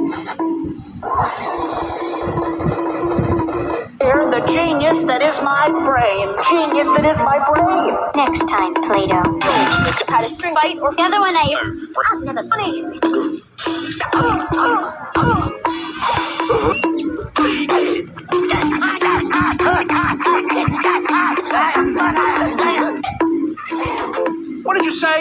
You're the genius that is my brain. Genius that is my brain. Next time, Play-Doh. Had a string fight or The other one I... I've never funny. What did you say?